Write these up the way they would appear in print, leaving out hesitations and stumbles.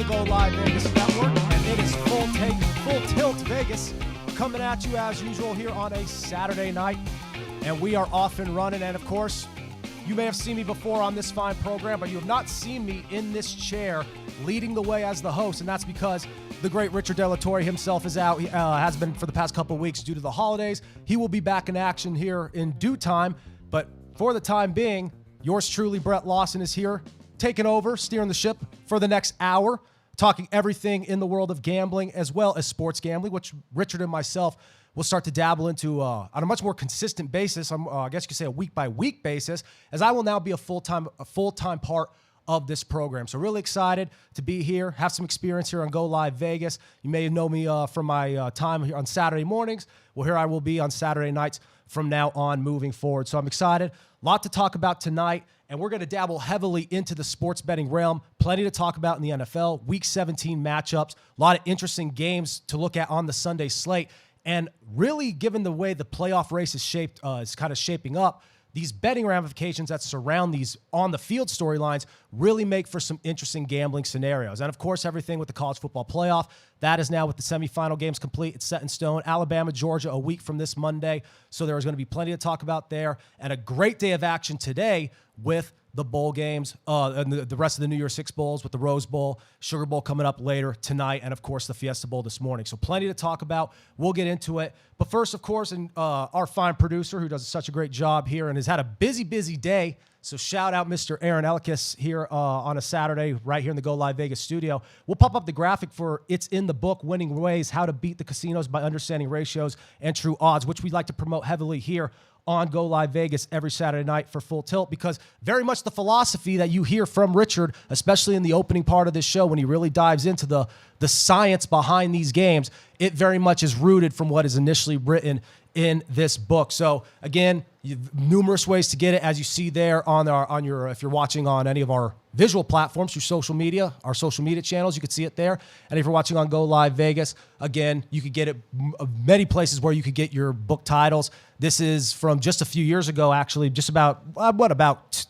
the Go Live Vegas Network, and it is Full Tilt Vegas, coming at you as usual here on a Saturday night, and we are off and running. And of course, you may have seen me before on this fine program, but you have not seen me in this chair leading the way as the host, and that's because the great Richard De La Torre himself is out. He has been for the past couple of weeks due to the holidays. He will be back in action here in due time, but for the time being, yours truly, Brett Lawson, is here, taking over, steering the ship for the next hour, talking everything in the world of gambling as well as sports gambling, which Richard and myself will start to dabble into on a much more consistent basis. I guess you could say a week-by-week basis, as I will now be a full-time part of this program. So really excited to be here, have some experience here on Go Live Vegas. You may know me from my time here on Saturday mornings. Well, here I will be on Saturday nights from now on moving forward. So I'm excited. A lot to talk about tonight, and we're going to dabble heavily into the sports betting realm. Plenty to talk about in the NFL, Week 17 matchups, a lot of interesting games to look at on the Sunday slate. And really, given the way the playoff race is kind of shaping up, these betting ramifications that surround these on-the-field storylines really make for some interesting gambling scenarios. And, of course, everything with the college football playoff. That is now with the semifinal games complete. It's set in stone. Alabama, Georgia, a week from this Monday. So there is going to be plenty to talk about there. And a great day of action today with the bowl games, and the rest of the New Year's Six Bowls with the Rose Bowl, Sugar Bowl coming up later tonight, and, of course, the Fiesta Bowl this morning. So plenty to talk about. We'll get into it. But first, of course, and our fine producer who does such a great job here and has had a busy day. So shout out Mr. Aaron Elkis here on a Saturday right here in the Go Live Vegas studio. We'll pop up the graphic for It's in the Book, Winning Ways, How to Beat the Casinos by Understanding Ratios and True Odds, which we like to promote heavily here on Go Live Vegas every Saturday night for Full Tilt, because very much the philosophy that you hear from Richard, especially in the opening part of this show when he really dives into the science behind these games, it very much is rooted from what is initially written in this book. So again, numerous ways to get it, as you see there on your if you're watching on any of our visual platforms through social media, our social media channels, you can see it there. And if you're watching on Go Live Vegas, again, you could get it many places where you could get your book titles. This is from just a few years ago, actually, just about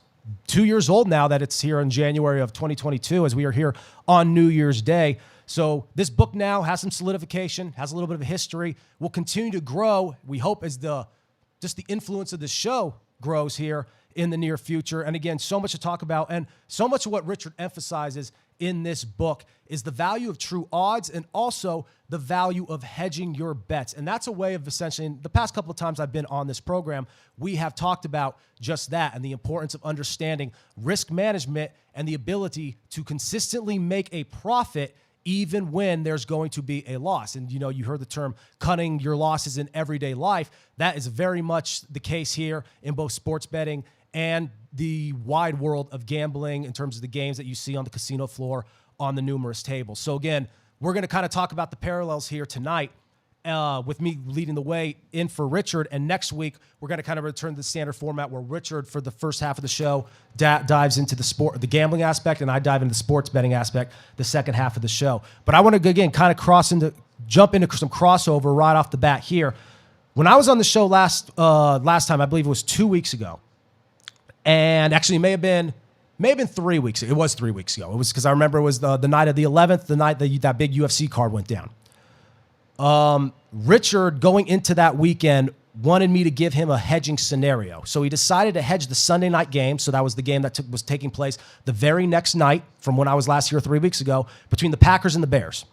2 years old now that it's here in January of 2022 as we are here on New Year's Day. So this book now has some solidification, has a little bit of a history, will continue to grow, we hope, as the influence of the show grows here in the near future. And again, so much to talk about, and so much of what Richard emphasizes in this book is the value of true odds and also the value of hedging your bets. And that's a way of essentially, in the past couple of times I've been on this program, we have talked about just that and the importance of understanding risk management and the ability to consistently make a profit even when there's going to be a loss. And, you heard the term cutting your losses in everyday life. That is very much the case here in both sports betting and the wide world of gambling in terms of the games that you see on the casino floor on the numerous tables. So again, we're going to kind of talk about the parallels here tonight with me leading the way in for Richard. And next week, we're going to kind of return to the standard format where Richard, for the first half of the show, dives into the gambling aspect, and I dive into the sports betting aspect the second half of the show. But I want to, again, kind of jump into some crossover right off the bat here. When I was on the show last time, I believe it was 2 weeks ago, and actually it may have been 3 weeks ago. It was 3 weeks ago. It was because I remember it was the night of the 11th, the night that big UFC card went down. Richard, going into that weekend, wanted me to give him a hedging scenario. So he decided to hedge the Sunday night game. So that was the game that was taking place the very next night from when I was last here 3 weeks ago, between the Packers and the Bears.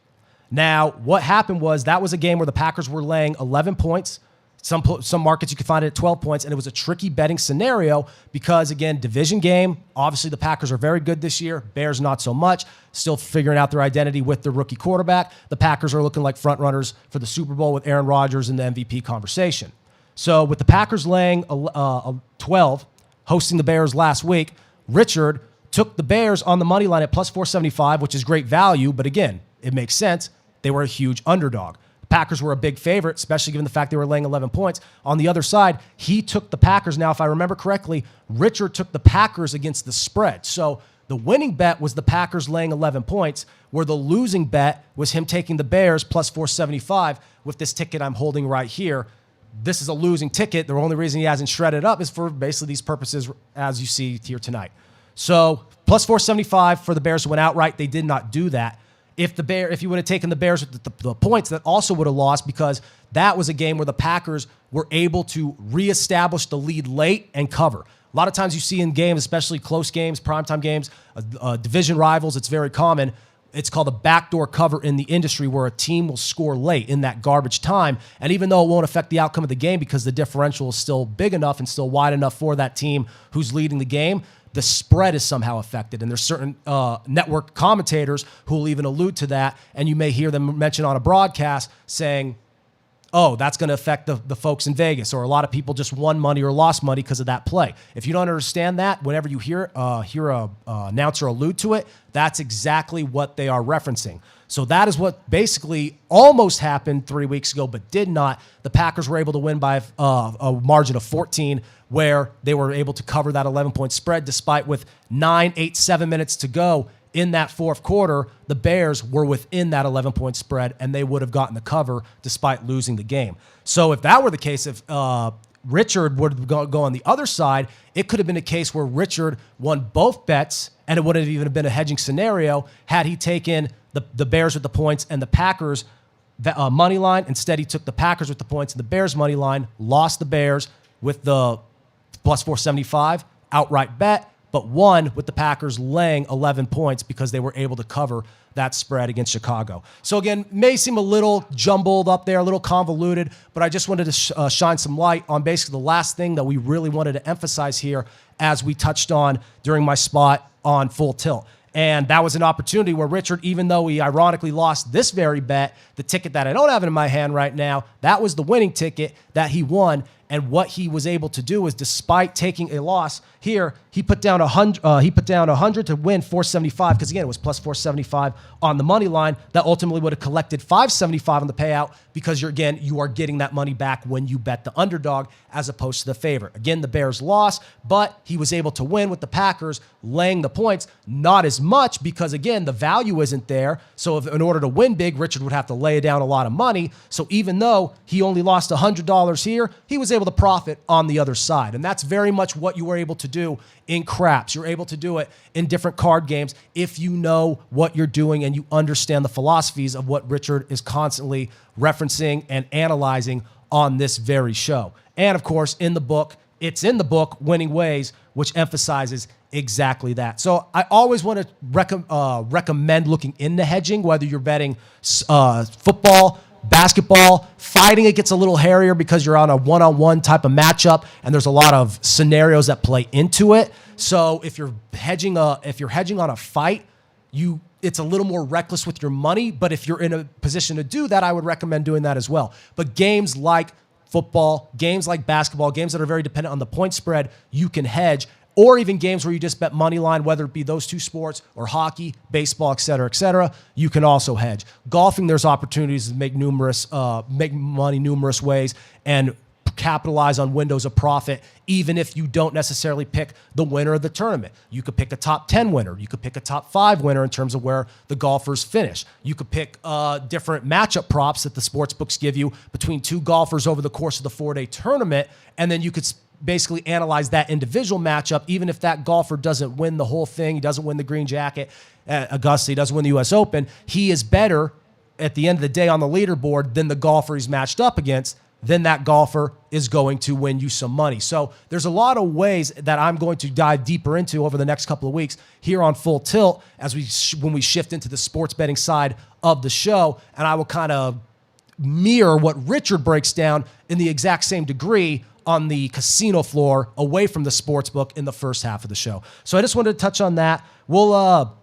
Now, what happened was that was a game where the Packers were laying 11 points. Some markets you could find it at 12 points, and it was a tricky betting scenario because, again, division game. Obviously, the Packers are very good this year. Bears not so much. Still figuring out their identity with their rookie quarterback. The Packers are looking like front runners for the Super Bowl with Aaron Rodgers in the MVP conversation. So with the Packers laying 12, hosting the Bears last week, Richard took the Bears on the money line at plus 475, which is great value. But again, it makes sense. They were a huge underdog. Packers were a big favorite, especially given the fact they were laying 11 points. On the other side, he took the Packers. Now, if I remember correctly, Richard took the Packers against the spread. So the winning bet was the Packers laying 11 points, where the losing bet was him taking the Bears plus 475 with this ticket I'm holding right here. This is a losing ticket. The only reason he hasn't shredded up is for basically these purposes, as you see here tonight. So plus 475 for the Bears who went outright. They did not do that. If you would have taken the Bears with the points, that also would have lost, because that was a game where the Packers were able to reestablish the lead late and cover. A lot of times you see in games, especially close games, primetime games, division rivals, it's very common. It's called a backdoor cover in the industry, where a team will score late in that garbage time. And even though it won't affect the outcome of the game because the differential is still big enough and still wide enough for that team who's leading the game, the spread is somehow affected. And there's certain network commentators who will even allude to that. And you may hear them mention on a broadcast saying, oh, that's going to affect the folks in Vegas, or a lot of people just won money or lost money because of that play. If you don't understand that, whenever you hear a announcer allude to it, that's exactly what they are referencing. So that is what basically almost happened 3 weeks ago, but did not. The Packers were able to win by a margin of 14, where they were able to cover that 11-point spread, despite with 9, 8, 7 minutes to go in that fourth quarter, the Bears were within that 11-point spread, and they would have gotten the cover despite losing the game. So if that were the case, if Richard would go on the other side, it could have been a case where Richard won both bets, and it would have even been a hedging scenario had he taken the Bears with the points and the Packers money line. Instead, he took the Packers with the points and the Bears money line, lost the Bears with the plus 475 outright bet, but won with the Packers laying 11 points because they were able to cover that spread against Chicago. So again, may seem a little jumbled up there, a little convoluted, but I just wanted to shine some light on basically the last thing that we really wanted to emphasize here, as we touched on during my spot on Full Tilt. And that was an opportunity where Richard, even though he ironically lost this very bet, the ticket that I don't have in my hand right now, that was the winning ticket that he won. And what he was able to do is, despite taking a loss here, he put down 100. He put down 100 to win 475, because again it was plus 475 on the money line. That ultimately would have collected 575 on the payout, because you are getting that money back when you bet the underdog as opposed to the favorite. Again, the Bears lost, but he was able to win with the Packers laying the points. Not as much, because again the value isn't there. So in order to win big, Richard would have to lay down a lot of money. So even though he only lost $100 here, he was able to profit on the other side. And that's very much what you were able to do in craps. You're able to do it in different card games if you know what you're doing and you understand the philosophies of what Richard is constantly referencing and analyzing on this very show. And of course, it's in the book, Winning Ways, which emphasizes exactly that. So I always want to recommend looking into hedging, whether you're betting football, basketball. Fighting, it gets a little hairier because you're on a one-on-one type of matchup, and there's a lot of scenarios that play into it. So if you're hedging on a fight, it's a little more reckless with your money. But if you're in a position to do that, I would recommend doing that as well. But games like football, games like basketball, games that are very dependent on the point spread, you can hedge. Or even games where you just bet money line, whether it be those two sports or hockey, baseball, et cetera, you can also hedge. Golfing, there's opportunities to make money numerous ways and capitalize on windows of profit, even if you don't necessarily pick the winner of the tournament. You could pick a top 10 winner. You could pick a top 5 winner in terms of where the golfers finish. You could pick different matchup props that the sports books give you between two golfers over the course of the 4-day tournament, and then you could basically analyze that individual matchup. Even if that golfer doesn't win the whole thing, he doesn't win the green jacket at Augusta, he doesn't win the U.S. Open, he is better at the end of the day on the leaderboard than the golfer he's matched up against. Then that golfer is going to win you some money. So there's a lot of ways that I'm going to dive deeper into over the next couple of weeks here on Full Tilt when we shift into the sports betting side of the show. And I will kind of mirror what Richard breaks down in the exact same degree on the casino floor away from the sports book in the first half of the show. So I just wanted to touch on that. We'll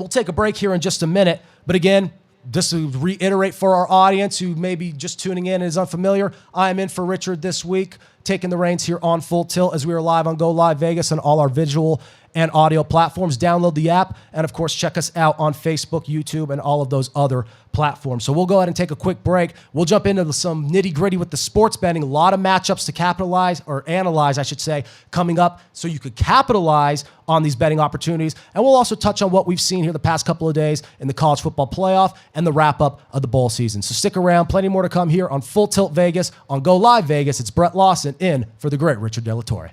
take a break here in just a minute. But again, just to reiterate for our audience who may be just tuning in and is unfamiliar, I am in for Richard this week, taking the reins here on Full Tilt as we are live on Go Live Vegas and all our visual and audio platforms. Download the app, and of course, check us out on Facebook, YouTube, and all of those other platforms. So we'll go ahead and take a quick break. We'll jump into some nitty-gritty with the sports betting. A lot of matchups to capitalize, or analyze, I should say, coming up so you could capitalize on these betting opportunities. And we'll also touch on what we've seen here the past couple of days in the college football playoff and the wrap-up of the bowl season. So stick around. Plenty more to come here on Full Tilt Vegas on Go Live Vegas. It's Brett Lawson in for the great Richard De La Torre.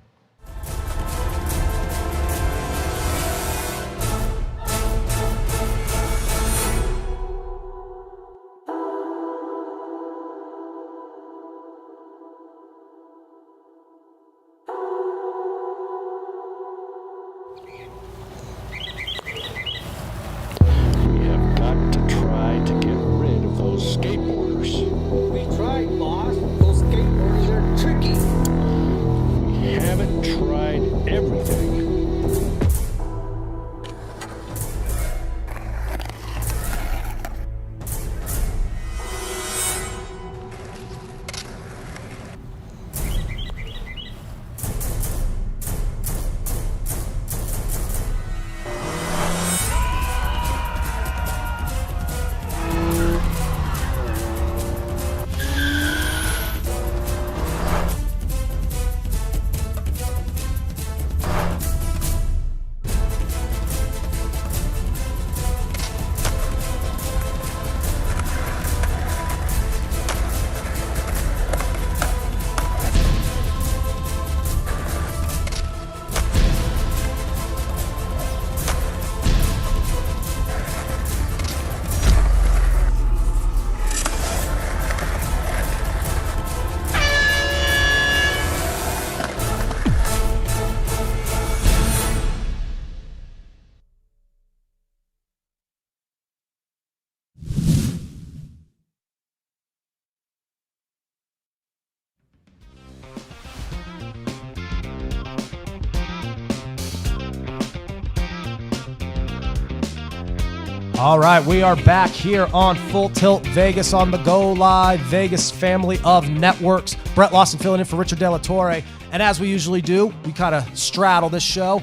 All right, we are back here on Full Tilt Vegas on the Go Live Vegas family of networks. Brett Lawson filling in for Richard De La Torre. And as we usually do, we kind of straddle this show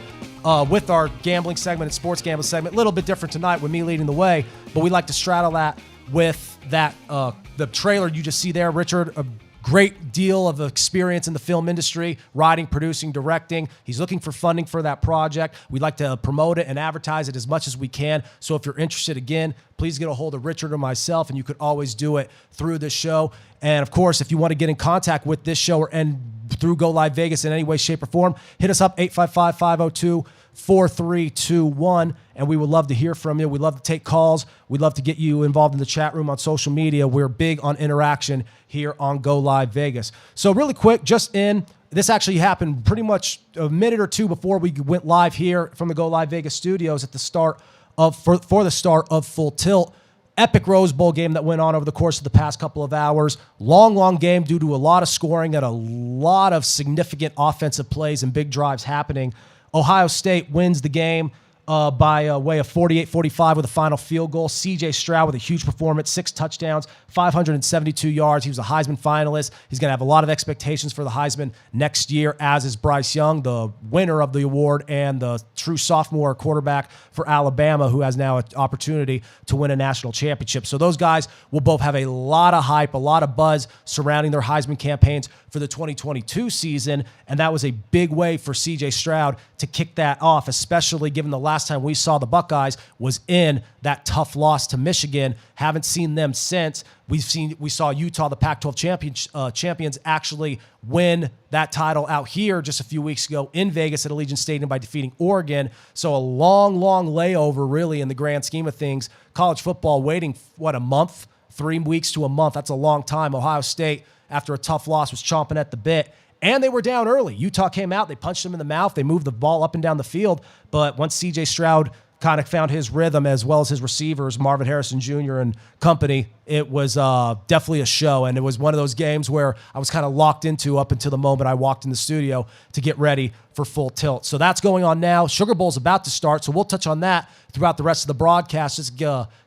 with our gambling segment and sports gambling segment. A little bit different tonight with me leading the way, but we like to straddle that with that the trailer you just see there. Richard, a great deal of experience in the film industry, writing, producing, directing. He's looking for funding for that project. We'd like to promote it and advertise it as much as we can. So if you're interested, again, please get a hold of Richard or myself, and you could always do it through this show. And of course, if you want to get in contact with this show and through Go Live Vegas in any way, shape, or form, hit us up 855-502-4321, and we would love to hear from you. We'd love to take calls. We'd love to get you involved in the chat room on social media. We're big on interaction here on Go Live Vegas. So really quick, this actually happened pretty much a minute or two before we went live here from the Go Live Vegas studios at the start of for the start of Full Tilt. Epic Rose Bowl game that went on over the course of the past couple of hours. Long game due to a lot of scoring and a lot of significant offensive plays and big drives happening. Ohio State wins the game by way of 48-45 with a final field goal. C.J. Stroud with a huge performance, 6 touchdowns, 572 yards. He was a Heisman finalist. He's going to have a lot of expectations for the Heisman next year, as is Bryce Young, the winner of the award and the true sophomore quarterback for Alabama, who has now an opportunity to win a national championship. So those guys will both have a lot of hype, a lot of buzz surrounding their Heisman campaigns for the 2022 season, and that was a big way for C.J. Stroud to kick that off, especially given the last time we saw the Buckeyes was in that tough loss to Michigan. Haven't seen them since. We saw Utah, the Pac-12 champions, actually win that title out here just a few weeks ago in Vegas at Allegiant Stadium by defeating Oregon. So a long layover, really, in the grand scheme of things. College football waiting, a month? 3 weeks to a month. That's a long time. Ohio State, after a tough loss, was chomping at the bit. And they were down early. Utah came out. They punched them in the mouth. They moved the ball up and down the field. But once C.J. Stroud kind of found his rhythm, as well as his receivers, Marvin Harrison Jr. and company, it was definitely a show. And it was one of those games where I was kind of locked into up until the moment I walked in the studio to get ready for Full Tilt. So that's going on now. Sugar Bowl's about to start, so we'll touch on that throughout the rest of the broadcast. Just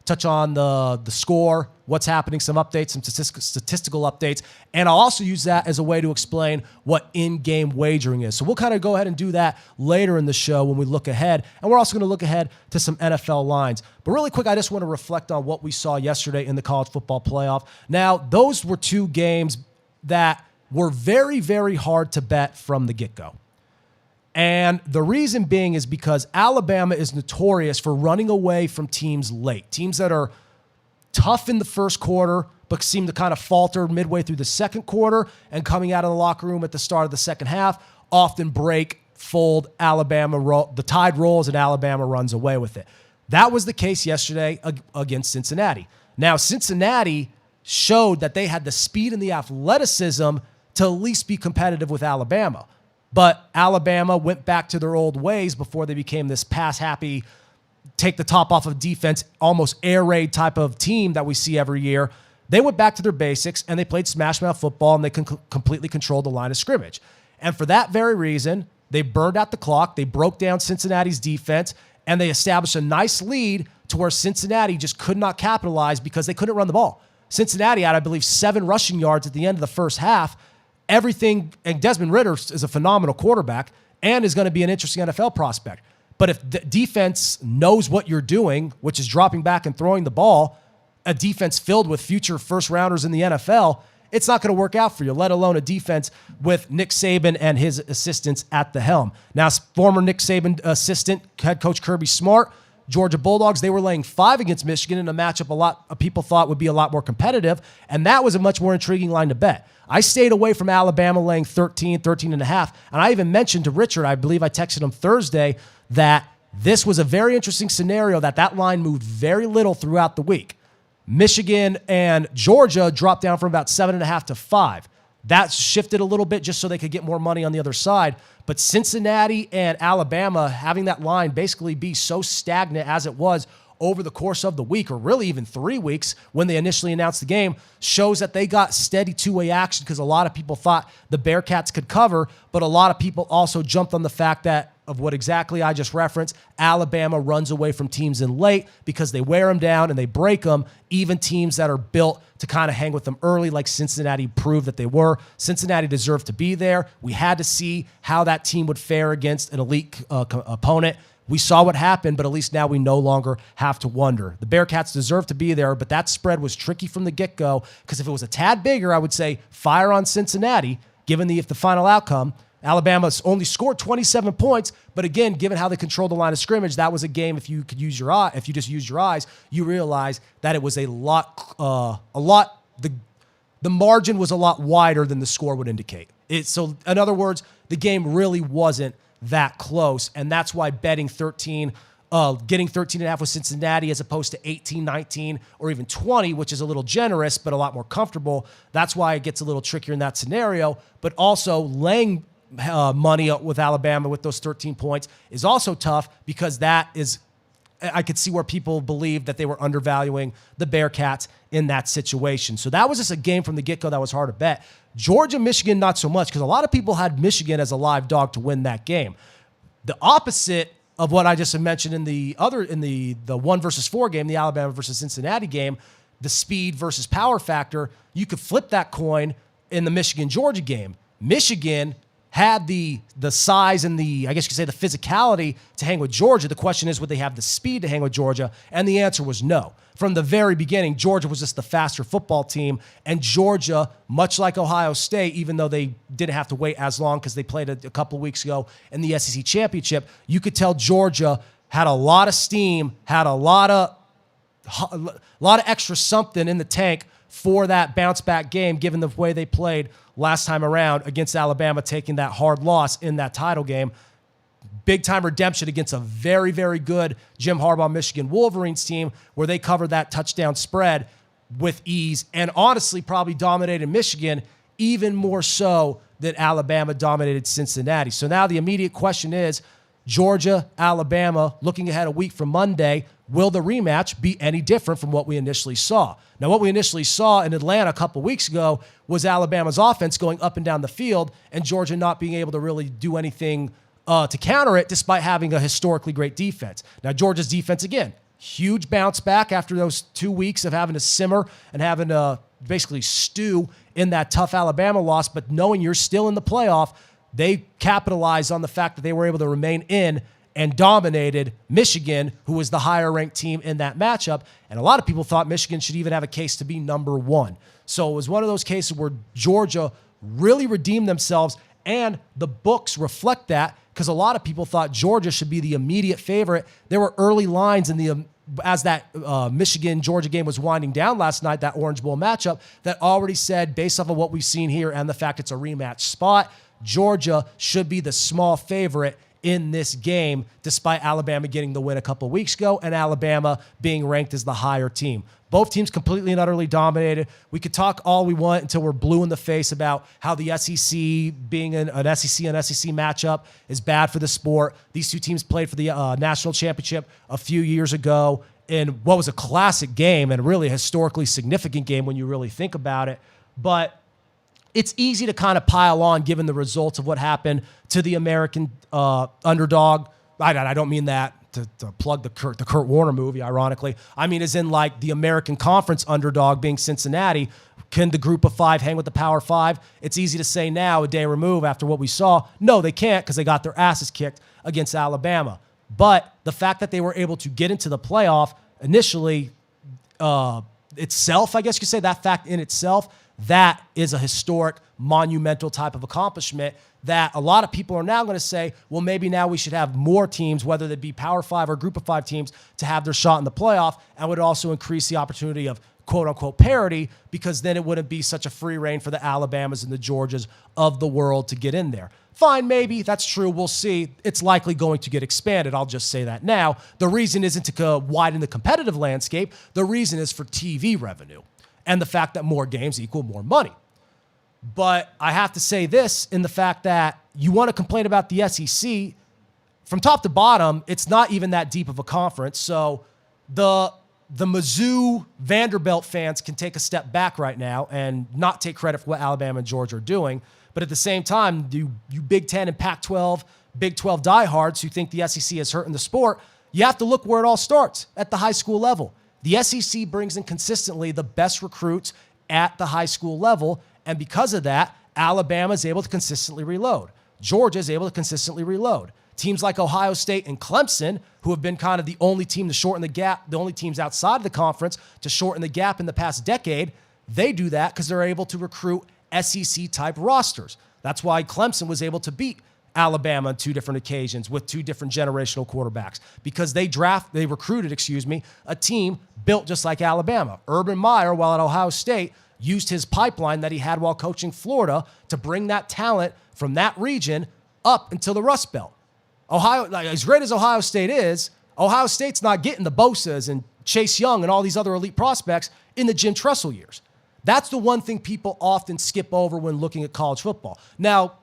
touch on the score, what's happening, some updates, some statistical updates, and I'll also use that as a way to explain what in-game wagering is. So we'll kind of go ahead and do that later in the show when we look ahead, and we're also going to look ahead to some NFL lines. But really quick, I just want to reflect on what we saw yesterday in the college football playoff. Now, those were 2 games that were very, very hard to bet from the get-go. And the reason being is because Alabama is notorious for running away from teams late. Teams that are tough in the first quarter, but seem to kind of falter midway through the second quarter, and coming out of the locker room at the start of the second half, often break, fold, the tide rolls, and Alabama runs away with it. That was the case yesterday against Cincinnati. Now, Cincinnati showed that they had the speed and the athleticism to at least be competitive with Alabama. But Alabama went back to their old ways before they became this pass-happy, take the top off of defense, almost air raid type of team that we see every year. They went back to their basics, and they played smash-mouth football, and they completely controlled the line of scrimmage. And for that very reason, they burned out the clock, they broke down Cincinnati's defense, and they established a nice lead to where Cincinnati just could not capitalize because they couldn't run the ball. Cincinnati had, I believe, 7 rushing yards at the end of the first half. Everything, and Desmond Ridder is a phenomenal quarterback and is going to be an interesting NFL prospect. But if the defense knows what you're doing, which is dropping back and throwing the ball, a defense filled with future first-rounders in the NFL, it's not going to work out for you, let alone a defense with Nick Saban and his assistants at the helm. Now, former Nick Saban assistant, head coach Kirby Smart, Georgia Bulldogs, they were laying 5 against Michigan in a matchup a lot of people thought would be a lot more competitive, and that was a much more intriguing line to bet. I stayed away from Alabama laying 13 and a half, and I even mentioned to Richard, I believe I texted him Thursday, that this was a very interesting scenario, that line moved very little throughout the week. Michigan and Georgia dropped down from about 7.5 to 5. That shifted a little bit just so they could get more money on the other side. But Cincinnati and Alabama having that line basically be so stagnant as it was over the course of the week, or really even 3 weeks when they initially announced the game, shows that they got steady two-way action because a lot of people thought the Bearcats could cover, but a lot of people also jumped on the fact that of what exactly I just referenced, Alabama runs away from teams in late because they wear them down and they break them, even teams that are built to kind of hang with them early, like Cincinnati proved that they were. Cincinnati deserved to be there. We had to see how that team would fare against an elite opponent. We saw what happened, but at least now we no longer have to wonder. The Bearcats deserve to be there, but that spread was tricky from the get-go because if it was a tad bigger, I would say fire on Cincinnati, given the final outcome. Alabama's only scored 27 points, but again, given how they controlled the line of scrimmage, that was a game. If you could use your eye, if you just used your eyes, you realize that it was a lot. The margin was a lot wider than the score would indicate. So, in other words, the game really wasn't that close, and that's why betting 13, getting 13.5 with Cincinnati as opposed to 18, 19, or even 20, which is a little generous but a lot more comfortable. That's why it gets a little trickier in that scenario. But also laying money with Alabama with those 13 points is also tough because that is, I could see where people believe that they were undervaluing the Bearcats in that situation. So that was just a game from the get-go that was hard to bet. Georgia, Michigan, not so much because a lot of people had Michigan as a live dog to win that game. The opposite of what I just mentioned in the 1 versus 4 game, the Alabama versus Cincinnati game, the speed versus power factor, you could flip that coin in the Michigan-Georgia game. Michigan had the size and I guess you could say the physicality to hang with Georgia. The question is, would they have the speed to hang with Georgia? And the answer was no. From the very beginning, Georgia was just the faster football team, and Georgia, much like Ohio State, even though they didn't have to wait as long because they played a couple weeks ago in the SEC championship, you could tell Georgia had a lot of steam, had a lot of extra something in the tank for that bounce-back game, given the way they played last time around against Alabama, taking that hard loss in that title game. Big-time redemption against a very, very good Jim Harbaugh Michigan Wolverines team where they covered that touchdown spread with ease and honestly probably dominated Michigan even more so than Alabama dominated Cincinnati. So now the immediate question is, Georgia, Alabama, looking ahead a week from Monday, will the rematch be any different from what we initially saw? Now, what we initially saw in Atlanta a couple weeks ago was Alabama's offense going up and down the field and Georgia not being able to really do anything to counter it despite having a historically great defense. Now, Georgia's defense, again, huge bounce back after those 2 weeks of having to simmer and having to basically stew in that tough Alabama loss, but knowing you're still in the playoff, they capitalized on the fact that they were able to remain in and dominated Michigan, who was the higher-ranked team in that matchup. And a lot of people thought Michigan should even have a case to be number one. So it was one of those cases where Georgia really redeemed themselves, and the books reflect that because a lot of people thought Georgia should be the immediate favorite. There were early lines in as that Michigan-Georgia game was winding down last night, that Orange Bowl matchup, that already said, based off of what we've seen here and the fact it's a rematch spot, Georgia should be the small favorite in this game, despite Alabama getting the win a couple weeks ago and Alabama being ranked as the higher team. Both teams completely and utterly dominated. We could talk all we want until we're blue in the face about how the SEC being an SEC and SEC matchup is bad for the sport. These two teams played for the national championship a few years ago in what was a classic game and really a historically significant game when you really think about it. But it's easy to kind of pile on given the results of what happened to the American underdog. I don't mean that to plug the Kurt Warner movie, ironically. I mean as in like the American Conference underdog being Cincinnati. Can the group of five hang with the Power Five? It's easy to say now, a day removed after what we saw. No, they can't because they got their asses kicked against Alabama. But the fact that they were able to get into the playoff initially itself, I guess you could say that fact in itself, that is a historic, monumental type of accomplishment that a lot of people are now going to say, well, maybe now we should have more teams, whether they be Power Five or Group of Five teams, to have their shot in the playoff, and would also increase the opportunity of quote-unquote parity because then it wouldn't be such a free reign for the Alabamas and the Georgias of the world to get in there. Fine, maybe. That's true. We'll see. It's likely going to get expanded. I'll just say that now. The reason isn't to widen the competitive landscape. The reason is for TV revenue and the fact that more games equal more money. But I have to say this in the fact that you want to complain about the SEC. From top to bottom, it's not even that deep of a conference. So the Mizzou Vanderbilt fans can take a step back right now and not take credit for what Alabama and Georgia are doing. But at the same time, you Big Ten and Pac-12, Big 12 diehards who think the SEC is hurting the sport, you have to look where it all starts, at the high school level. The SEC brings in consistently the best recruits at the high school level, and because of that, Alabama is able to consistently reload. Georgia is able to consistently reload. Teams like Ohio State and Clemson, who have been kind of the only team to shorten the gap, the only teams outside of the conference to shorten the gap in the past decade, they do that because they're able to recruit SEC-type rosters. That's why Clemson was able to beat Alabama on 2 different occasions with 2 different generational quarterbacks because they recruited a team built just like Alabama. Urban Meyer, while at Ohio State, used his pipeline that he had while coaching Florida to bring that talent from that region up until the Rust Belt. Ohio, like, as great as Ohio State is, Ohio State's not getting the Bosas and Chase Young and all these other elite prospects in the Jim Tressel years. That's the one thing people often skip over when looking at college football. Now,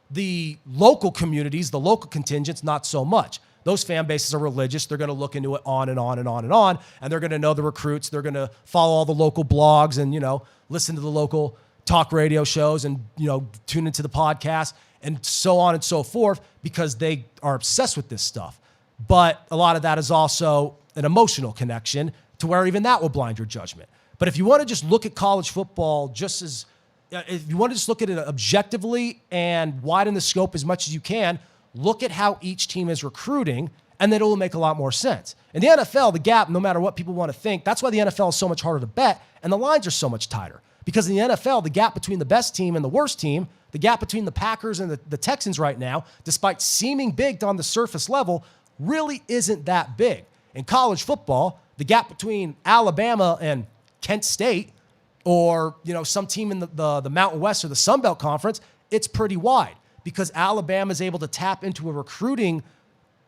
the local communities, the local contingents, not so much. Those fan bases are religious. They're going to look into it on and on and on and on, and they're going to know the recruits. They're going to follow all the local blogs and, listen to the local talk radio shows and, tune into the podcast and so on and so forth because they are obsessed with this stuff. But a lot of that is also an emotional connection to where even that will blind your judgment. But if you want to just look at college football if you want to just look at it objectively and widen the scope as much as you can, look at how each team is recruiting, and then it will make a lot more sense. In the NFL, the gap, no matter what people want to think, that's why the NFL is so much harder to bet, and the lines are so much tighter. Because in the NFL, the gap between the best team and the worst team, the gap between the Packers and the Texans right now, despite seeming big on the surface level, really isn't that big. In college football, the gap between Alabama and Kent State or some team in the Mountain West or the Sun Belt Conference, it's pretty wide because Alabama is able to tap into a recruiting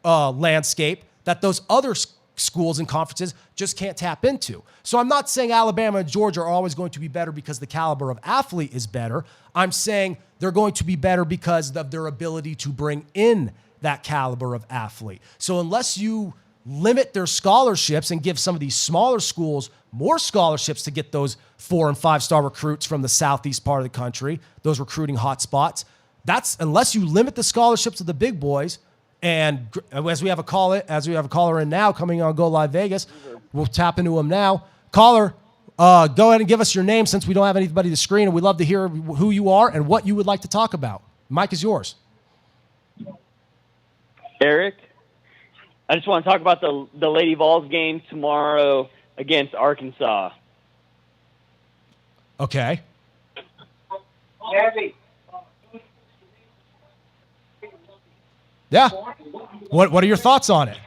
landscape that those other schools and conferences just can't tap into. So I'm not saying Alabama and Georgia are always going to be better because the caliber of athlete is better. I'm saying they're going to be better because of their ability to bring in that caliber of athlete. So unless you limit their scholarships and give some of these smaller schools more scholarships to get those 4- and 5-star recruits from the southeast part of the country, those recruiting hotspots, unless you limit the scholarships of the big boys. And as we have a caller in now coming on Go Live Vegas, we'll tap into him now. Caller, go ahead and give us your name since we don't have anybody to screen, and we'd love to hear who you are and what you would like to talk about. Mic is yours. Eric, I just want to talk about the Lady Vols game tomorrow against Arkansas. Okay. Yeah. What are your thoughts on it?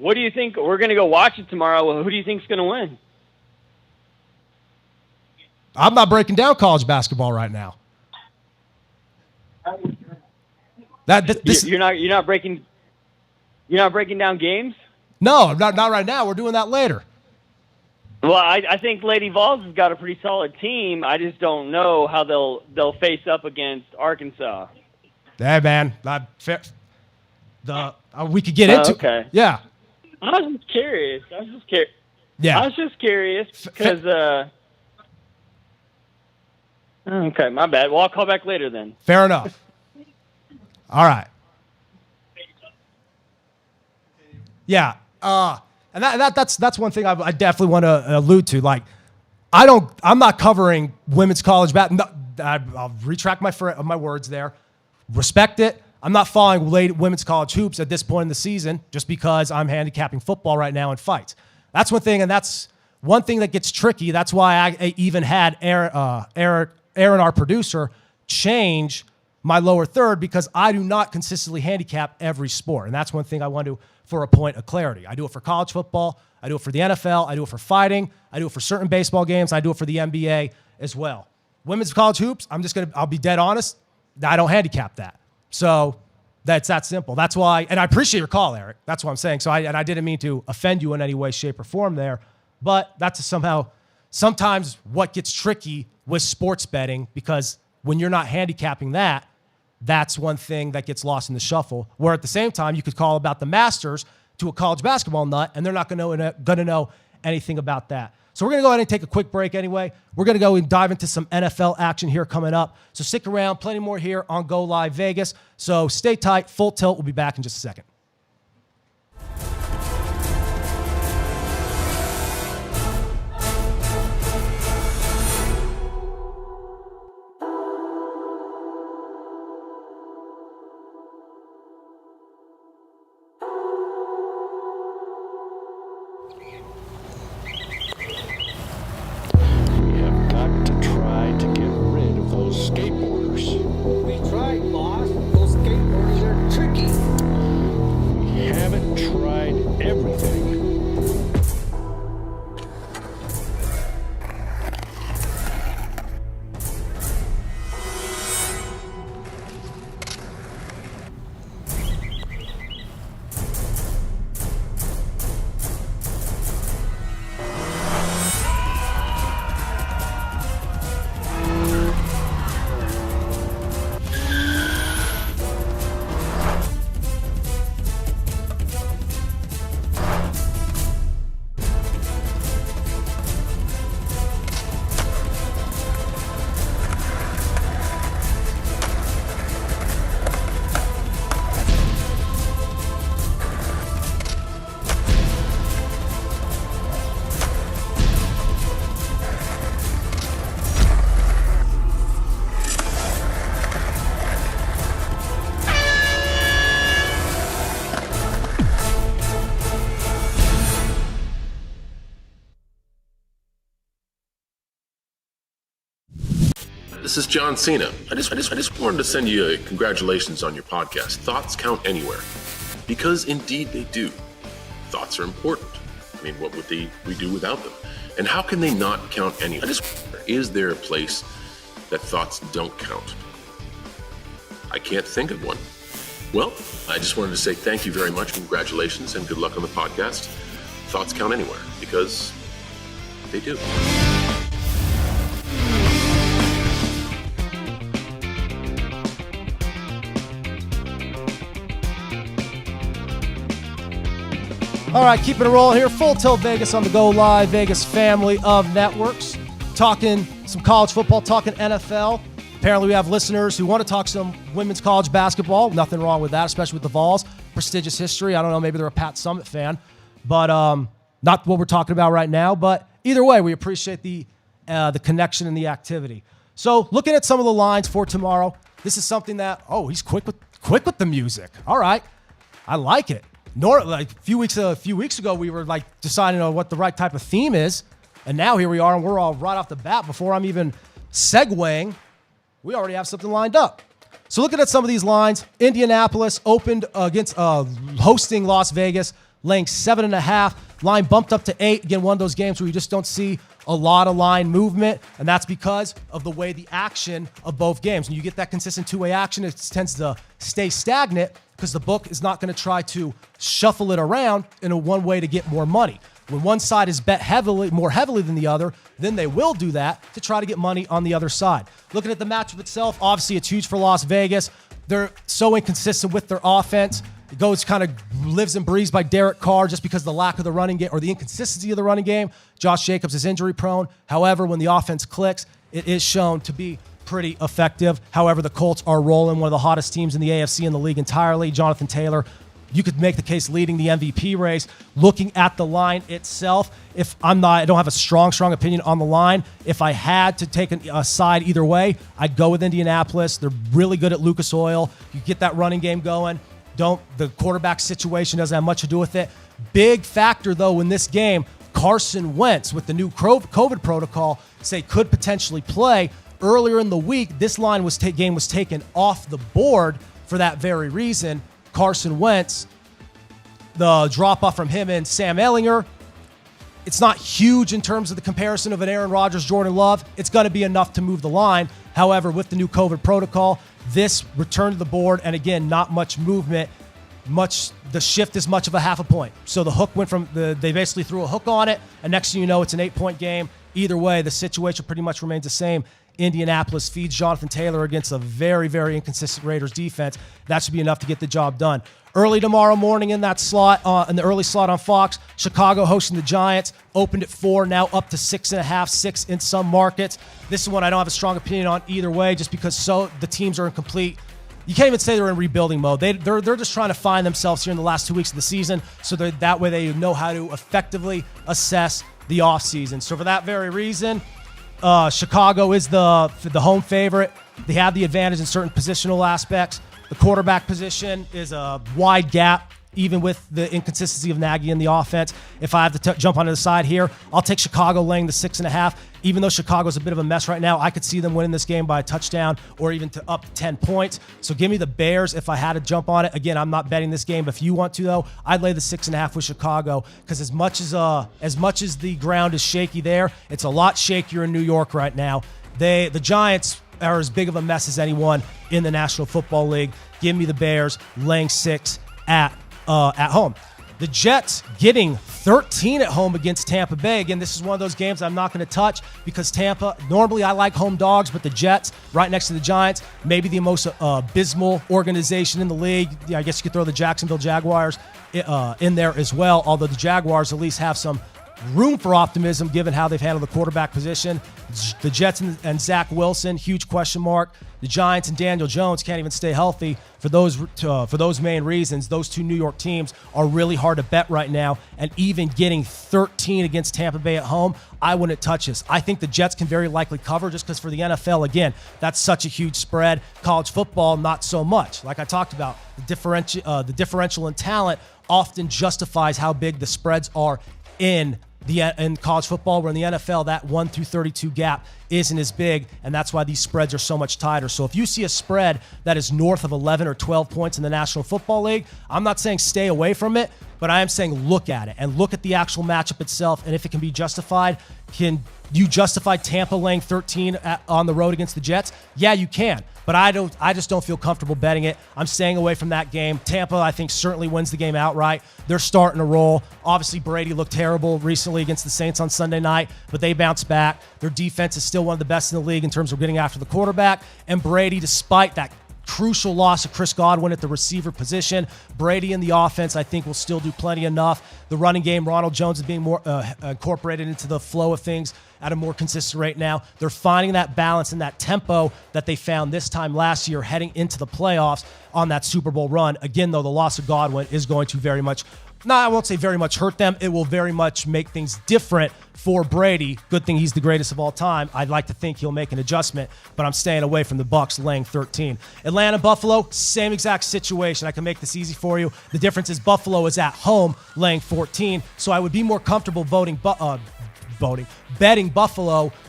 What do you think? We're going to go watch it tomorrow. Who do you think is going to win? I'm not breaking down college basketball right now. You're not breaking down games? No, not right now. We're doing that later. Well, I think Lady Vols has got a pretty solid team. I just don't know how they'll face up against Arkansas. Hey, man, we could get into. Okay. Yeah. I was just curious. Yeah. I was just curious because. Okay, my bad. Well, I'll call back later then. Fair enough. All right. Yeah. And that's one thing I definitely want to allude to. Like, I'm not covering women's college basketball. I'll retract my words there. Respect it. I'm not following women's college hoops at this point in the season just because I'm handicapping football right now in fights. That's one thing, and that's one thing that gets tricky. That's why I even had Aaron, our producer, change my lower third because I do not consistently handicap every sport. And that's one thing I want to do for a point of clarity. I do it for college football. I do it for the NFL. I do it for fighting. I do it for certain baseball games. I do it for the NBA as well. Women's college hoops, I'll be dead honest. I don't handicap that. So that's that simple. That's why, and I appreciate your call, Eric. That's what I'm saying. So I didn't mean to offend you in any way, shape, or form there. But that's sometimes what gets tricky with sports betting because when you're not handicapping that's one thing that gets lost in the shuffle. Where at the same time, you could call about the Masters to a college basketball nut, and they're not going to know anything about that. So we're going to go ahead and take a quick break anyway. We're going to go and dive into some NFL action here coming up. So stick around. Plenty more here on Go Live Vegas. So stay tight. Full Tilt. We'll be back in just a second. This is John Cena. I just wanted to send you a congratulations on your podcast. Thoughts count anywhere. Because indeed they do. Thoughts are important. I mean, what would we do without them? And how can they not count anywhere? Is there a place that thoughts don't count? I can't think of one. Well, I just wanted to say thank you very much, congratulations, and good luck on the podcast. Thoughts count anywhere, because they do. All right, keeping it rolling here. Full Tilt Vegas on the Go Live Vegas family of networks. Talking some college football, talking NFL. Apparently we have listeners who want to talk some women's college basketball. Nothing wrong with that, especially with the Vols. Prestigious history. I don't know, maybe they're a Pat Summitt fan. But not what we're talking about right now. But either way, we appreciate the connection and the activity. So looking at some of the lines for tomorrow, this is something that, he's quick with the music. All right, I like it. Like a few weeks ago, we were like deciding on what the right type of theme is, and now here we are, and we're all right off the bat. Before I'm even segueing, we already have something lined up. So looking at some of these lines, Indianapolis opened against hosting Las Vegas, laying 7.5. Line bumped up to 8. Again, one of those games where you just don't see a lot of line movement, and that's because of the way the action of both games. When you get that consistent two-way action, it tends to stay stagnant because the book is not going to try to shuffle it around in a one way to get more money. When one side is bet more heavily than the other, then they will do that to try to get money on the other side. Looking at the matchup itself, obviously it's huge for Las Vegas. They're so inconsistent with their offense. It goes kind of lives and breathes by Derek Carr just because of the lack of the running game or the inconsistency of the running game. Josh Jacobs is injury prone. However, when the offense clicks, it is shown to be pretty effective. However, the Colts are rolling, one of the hottest teams in the AFC in the league entirely. Jonathan Taylor, you could make the case leading the MVP race. Looking at the line itself, I don't have a strong opinion on the line. If I had to take a side either way, I'd go with Indianapolis. They're really good at Lucas Oil. You get that running game going. The quarterback situation doesn't have much to do with it. Big factor, though, in this game, Carson Wentz, with the new COVID protocol, could potentially play. Earlier in the week, this game was taken off the board for that very reason. Carson Wentz, the drop-off from him and Sam Ehlinger, it's not huge in terms of the comparison of an Aaron Rodgers, Jordan Love. It's going to be enough to move the line. However, with the new COVID protocol, this return to the board, and again, not much movement. The shift is much of a half a point. So the hook went from they basically threw a hook on it, and next thing you know, it's an 8-point game. Either way, the situation pretty much remains the same. Indianapolis feeds Jonathan Taylor against a very, very inconsistent Raiders defense. That should be enough to get the job done. Early tomorrow morning in that slot, in the early slot on Fox, Chicago hosting the Giants, opened at 4, now up to 6.5, 6 in some markets. This is one I don't have a strong opinion on either way, just because the teams are in complete. You can't even say they're in rebuilding mode. They're just trying to find themselves here in the last 2 weeks of the season, so that way they know how to effectively assess the offseason. So for that very reason, Chicago is the home favorite. They have the advantage in certain positional aspects. The quarterback position is a wide gap, even with the inconsistency of Nagy in the offense. If I have to jump onto the side here, I'll take Chicago laying the 6.5. Even though Chicago's a bit of a mess right now, I could see them winning this game by a touchdown or even to up to 10 points. So give me the Bears if I had to jump on it. Again, I'm not betting this game, but if you want to, though, I'd lay the 6.5 with Chicago, because as much as the ground is shaky there, it's a lot shakier in New York right now. The Giants are as big of a mess as anyone in the National Football League. Give me the Bears laying 6 at home. The Jets getting 13 at home against Tampa Bay. Again, this is one of those games I'm not going to touch, because Tampa, normally I like home dogs, but the Jets, right next to the Giants, maybe the most abysmal organization in the league. Yeah, I guess you could throw the Jacksonville Jaguars in there as well, although the Jaguars at least have some room for optimism given how they've handled the quarterback position. The Jets and Zach Wilson, huge question mark. The Giants and Daniel Jones can't even stay healthy. For those main reasons, those two New York teams are really hard to bet right now. And even getting 13 against Tampa Bay at home, I wouldn't touch this. I think the Jets can very likely cover, just because for the NFL, again, that's such a huge spread. College football, not so much. Like I talked about, the differential in talent often justifies how big the spreads are in college football, where in the NFL, that 1 through 32 gap isn't as big, and that's why these spreads are so much tighter. So if you see a spread that is north of 11 or 12 points in the National Football League, I'm not saying stay away from it, but I am saying look at it and look at the actual matchup itself, and if it can be justified. Can you justify Tampa laying 13 on the road against the Jets? Yeah, you can. But I just don't feel comfortable betting it. I'm staying away from that game. Tampa, I think, certainly wins the game outright. They're starting to roll. Obviously, Brady looked terrible recently against the Saints on Sunday night, but they bounced back. Their defense is still one of the best in the league in terms of getting after the quarterback. And Brady, despite that crucial loss of Chris Godwin at the receiver position, Brady in the offense, I think, will still do plenty enough. The running game, Ronald Jones is being more incorporated into the flow of things at a more consistent rate now. They're finding that balance and that tempo that they found this time last year heading into the playoffs on that Super Bowl run. Again, though, the loss of Godwin is going to very much, I won't say very much hurt them. It will very much make things different for Brady. Good thing he's the greatest of all time. I'd like to think he'll make an adjustment, but I'm staying away from the Bucs laying 13. Atlanta, Buffalo, same exact situation. I can make this easy for you. The difference is Buffalo is at home laying 14, so I would be more comfortable betting Buffalo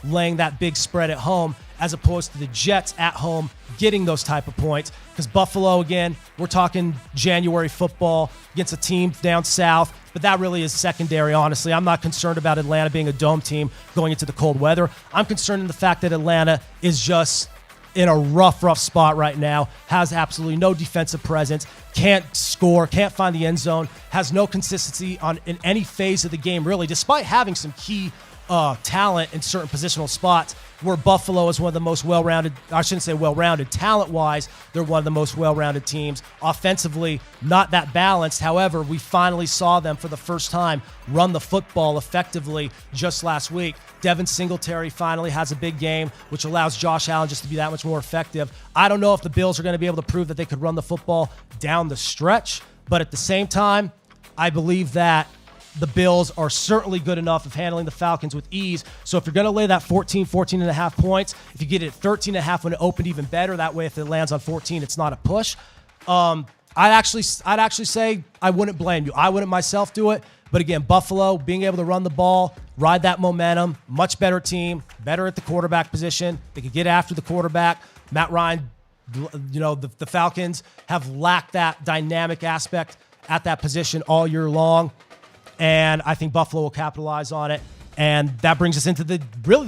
laying that big spread at home, as opposed to the Jets at home getting those type of points. Because Buffalo, again, we're talking January football against a team down south, but that really is secondary, honestly. I'm not concerned about Atlanta being a dome team going into the cold weather. I'm concerned in the fact that Atlanta is just in a rough spot right now, has absolutely no defensive presence, can't score, can't find the end zone, has no consistency in any phase of the game, really, despite having some key talent in certain positional spots, where Buffalo is one of the most well-rounded, I shouldn't say well-rounded, talent-wise, they're one of the most well-rounded teams. Offensively, not that balanced. However, we finally saw them for the first time run the football effectively just last week. Devin Singletary finally has a big game, which allows Josh Allen just to be that much more effective. I don't know if the Bills are going to be able to prove that they could run the football down the stretch, but at the same time, I believe that the Bills are certainly good enough of handling the Falcons with ease. So if you're going to lay that 14 and a half points, if you get it at 13 and a half when it opened, even better. That way, if it lands on 14, it's not a push. I'd actually say I wouldn't blame you. I wouldn't myself do it. But again, Buffalo being able to run the ball, ride that momentum, much better team, better at the quarterback position. They could get after the quarterback. Matt Ryan, the Falcons have lacked that dynamic aspect at that position all year long. And I think Buffalo will capitalize on it. And that brings us into the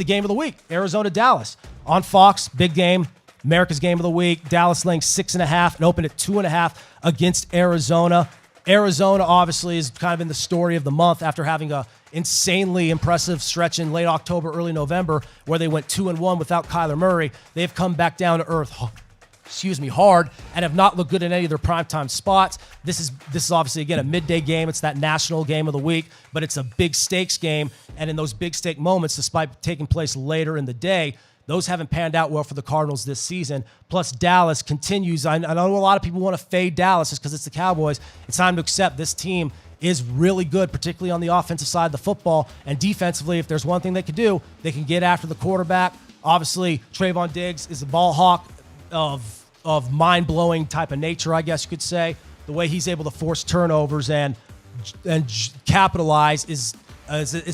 game of the week, Arizona-Dallas. On Fox, big game, America's game of the week. Dallas laying 6.5 and opened at 2.5 against Arizona. Arizona obviously has kind of been the story of the month after having a insanely impressive stretch in late October, early November, where they went 2-1 without Kyler Murray. They've come back down to earth, hard, and have not looked good in any of their primetime spots. This is obviously, again, a midday game. It's that national game of the week, but it's a big stakes game. And in those big stake moments, despite taking place later in the day, those haven't panned out well for the Cardinals this season. Plus, Dallas continues. I know a lot of people want to fade Dallas just because it's the Cowboys. It's time to accept this team is really good, particularly on the offensive side of the football. And defensively, if there's one thing they can do, they can get after the quarterback. Obviously, Trayvon Diggs is a ball hawk of mind-blowing type of nature, I guess you could say. The way he's able to force turnovers and capitalize is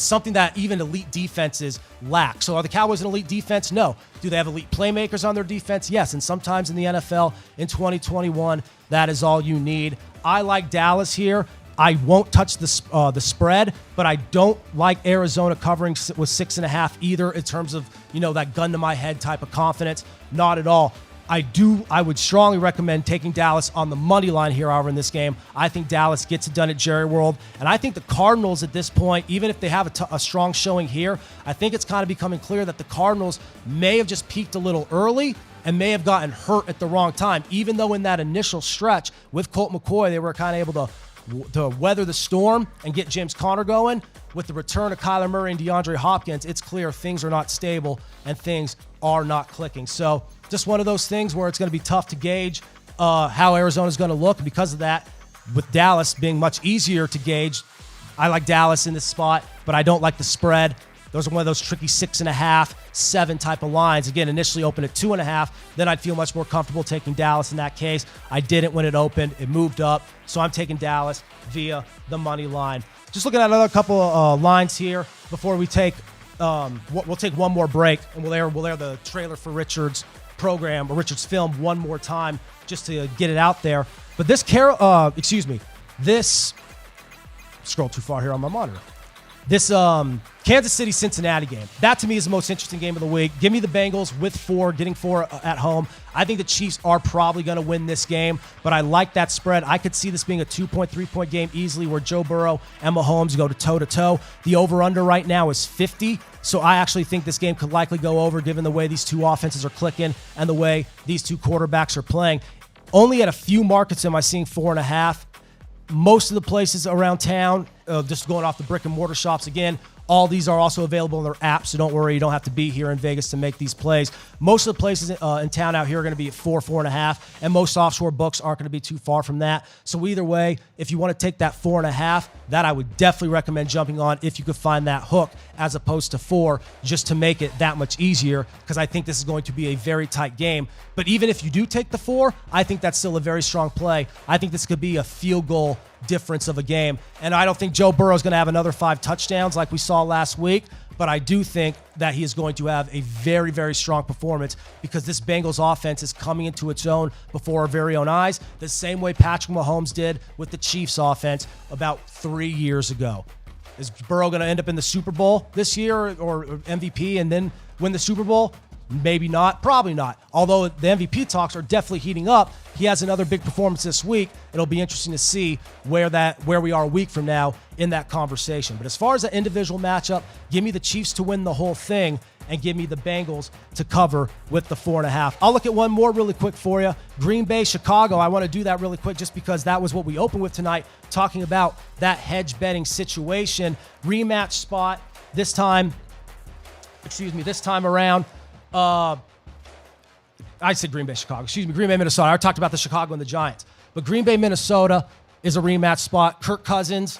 something that even elite defenses lack. So are the Cowboys an elite defense? No. Do they have elite playmakers on their defense? Yes. And sometimes in the NFL in 2021, that is all you need. I like Dallas here. I won't touch the spread, but I don't like Arizona covering with 6.5 either in terms of, that gun to my head type of confidence. Not at all. I would strongly recommend taking Dallas on the money line here, however, in this game. I think Dallas gets it done at Jerry World. And I think the Cardinals at this point, even if they have a strong showing here, I think it's kind of becoming clear that the Cardinals may have just peaked a little early and may have gotten hurt at the wrong time. Even though in that initial stretch with Colt McCoy, they were kind of able to weather the storm and get James Conner going. With the return of Kyler Murray and DeAndre Hopkins, it's clear things are not stable and things are not clicking. So just one of those things where it's going to be tough to gauge how Arizona's going to look. Because of that, with Dallas being much easier to gauge, I like Dallas in this spot, but I don't like the spread. Those are one of those tricky 6.5, 7 type of lines. Again, initially opened at 2.5. Then I'd feel much more comfortable taking Dallas in that case. I didn't when it opened. It moved up. So I'm taking Dallas via the money line. Just looking at another couple of lines here before we take we'll take one more break, and we'll air the trailer for Richard's program or Richard's film one more time just to get it out there. But this scroll too far here on my monitor. This Kansas City-Cincinnati game, that to me is the most interesting game of the week. Give me the Bengals with 4, getting 4 at home. I think the Chiefs are probably going to win this game, but I like that spread. I could see this being a 2-point, 3-point game easily where Joe Burrow and Mahomes go toe-to-toe. The over-under right now is 50, so I actually think this game could likely go over given the way these two offenses are clicking and the way these two quarterbacks are playing. Only at a few markets am I seeing 4.5. Most of the places around town, just going off the brick and mortar shops again, all these are also available in their app, so don't worry, you don't have to be here in Vegas to make these plays. Most of the places in town out here are going to be at 4, 4.5, and most offshore books aren't going to be too far from that. So either way, if you want to take that 4.5, that I would definitely recommend jumping on if you could find that hook as opposed to 4, just to make it that much easier, because I think this is going to be a very tight game. But even if you do take the 4, I think that's still a very strong play. I think this could be a field goal difference of a game. And I don't think Joe Burrow is going to have another 5 touchdowns like we saw last week, but I do think that he is going to have a very, very strong performance because this Bengals offense is coming into its own before our very own eyes, the same way Patrick Mahomes did with the Chiefs offense about 3 years ago. Is Burrow going to end up in the Super Bowl this year or MVP and then win the Super Bowl? Maybe not, probably not. Although the MVP talks are definitely heating up. He has another big performance this week. It'll be interesting to see where we are a week from now in that conversation. But as far as the individual matchup, give me the Chiefs to win the whole thing and give me the Bengals to cover with the 4.5. I'll look at one more really quick for you. Green Bay, Chicago. I want to do that really quick just because that was what we opened with tonight, talking about that hedge betting situation. Rematch spot this time around. I said Green Bay, Chicago. Green Bay, Minnesota. I already talked about the Chicago and the Giants. But Green Bay, Minnesota is a rematch spot. Kirk Cousins,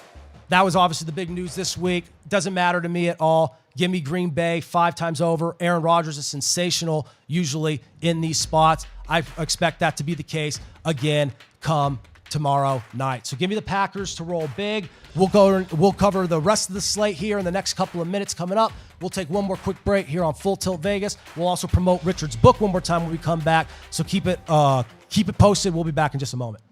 that was obviously the big news this week. Doesn't matter to me at all. Give me Green Bay 5 times over. Aaron Rodgers is sensational usually in these spots. I expect that to be the case again come tomorrow night. So give me the Packers to roll big. We'll cover the rest of the slate here in the next couple of minutes coming up. We'll take one more quick break here on Full Tilt Vegas. We'll also promote Richard's book one more time when we come back. So keep it posted. We'll be back in just a moment.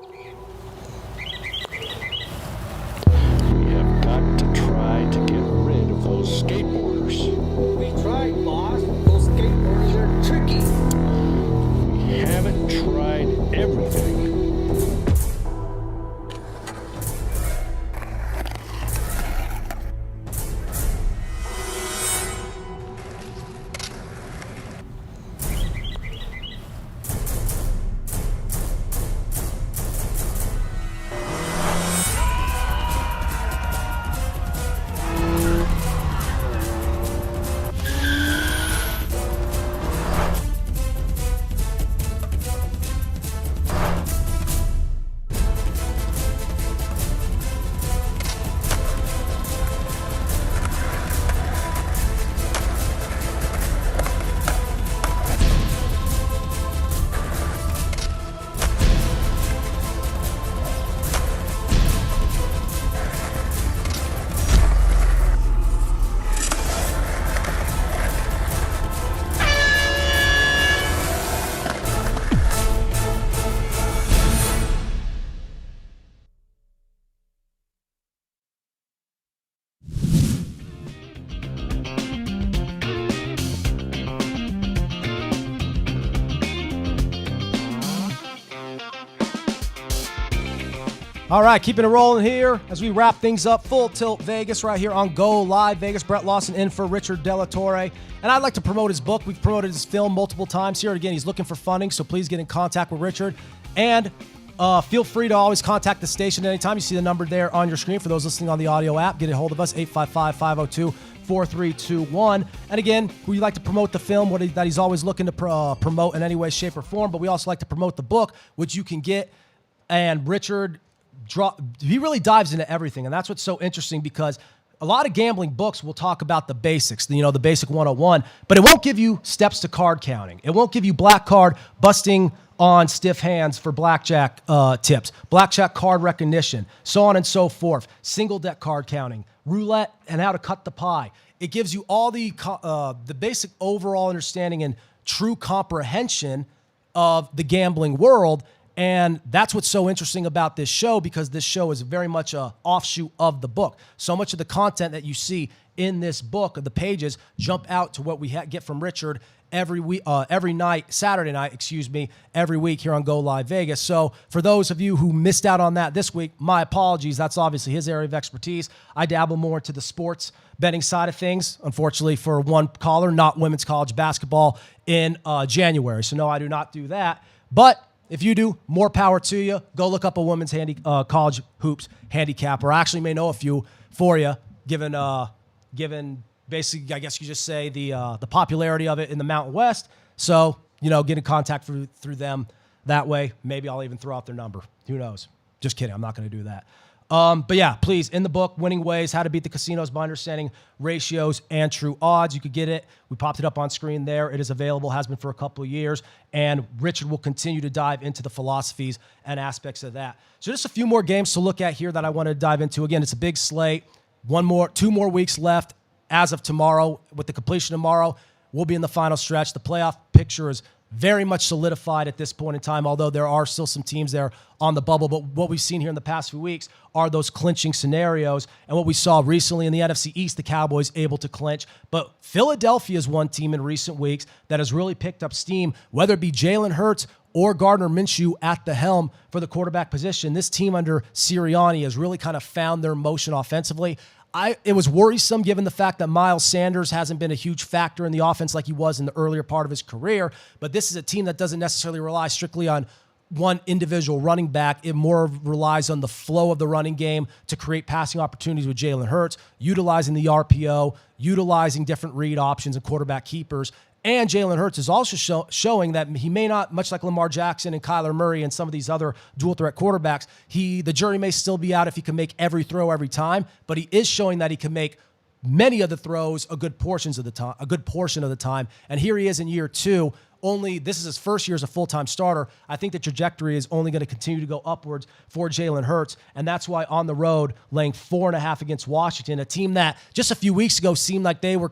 We have got to try to get rid of those skateboarders. We tried, boss. Those skateboarders are tricky. We haven't tried everything. All right, keeping it rolling here as we wrap things up. Full Tilt Vegas right here on Go Live Vegas. Brett Lawson in for Richard De La Torre. And I'd like to promote his book. We've promoted his film multiple times here. Again, he's looking for funding, so please get in contact with Richard. And feel free to always contact the station anytime. You see the number there on your screen. For those listening on the audio app, get a hold of us, 855-502-4321. And again, we like to promote the film, that he's always looking to promote in any way, shape, or form. But we also like to promote the book, which you can get. And Richard, he really dives into everything, and that's what's so interesting, because a lot of gambling books will talk about the basics, the basic 101, but it won't give you steps to card counting. It won't give you black card busting on stiff hands for blackjack tips, blackjack card recognition, so on and so forth, single deck card counting, roulette, and how to cut the pie. It gives you all the basic overall understanding and true comprehension of the gambling world. And that's what's so interesting about this show, because this show is very much an offshoot of the book. So much of the content that you see in this book, the pages, jump out to what we get from Richard every week, every week here on Go Live Vegas. So for those of you who missed out on that this week, my apologies. That's obviously his area of expertise. I dabble more into the sports betting side of things, unfortunately for one caller, not women's college basketball in January. So no, I do not do that. But if you do, more power to you. Go look up a women's college hoops handicap, or I actually may know a few for you, given basically, I guess you just say the popularity of it in the Mountain West. So, get in contact through them that way. Maybe I'll even throw out their number. Who knows? Just kidding. I'm not going to do that. But yeah, please, in the book, Winning Ways, How to Beat the Casinos by Understanding Ratios and True Odds. You could get it. We popped it up on screen there. It is available, has been for a couple of years. And Richard will continue to dive into the philosophies and aspects of that. So just a few more games to look at here that I want to dive into. Again, it's a big slate. 2 more weeks left as of tomorrow. With the completion tomorrow, we'll be in the final stretch. The playoff picture is very much solidified at this point in time, although there are still some teams there on the bubble. But what we've seen here in the past few weeks are those clinching scenarios. And what we saw recently in the NFC East, the Cowboys able to clinch. But Philadelphia is one team in recent weeks that has really picked up steam, whether it be Jalen Hurts or Gardner Minshew at the helm for the quarterback position. This team under Sirianni has really kind of found their motion offensively. It was worrisome given the fact that Miles Sanders hasn't been a huge factor in the offense like he was in the earlier part of his career. But this is a team that doesn't necessarily rely strictly on one individual running back. It more relies on the flow of the running game to create passing opportunities with Jalen Hurts, utilizing the RPO, utilizing different read options and quarterback keepers. And Jalen Hurts is also showing that he may not, much like Lamar Jackson and Kyler Murray and some of these other dual-threat quarterbacks, the jury may still be out if he can make every throw every time, but he is showing that he can make many of the throws a good portion of the time. And here he is in year 2. This is his first year as a full-time starter. I think the trajectory is only going to continue to go upwards for Jalen Hurts, and that's why on the road, laying 4.5 against Washington, a team that just a few weeks ago seemed like they were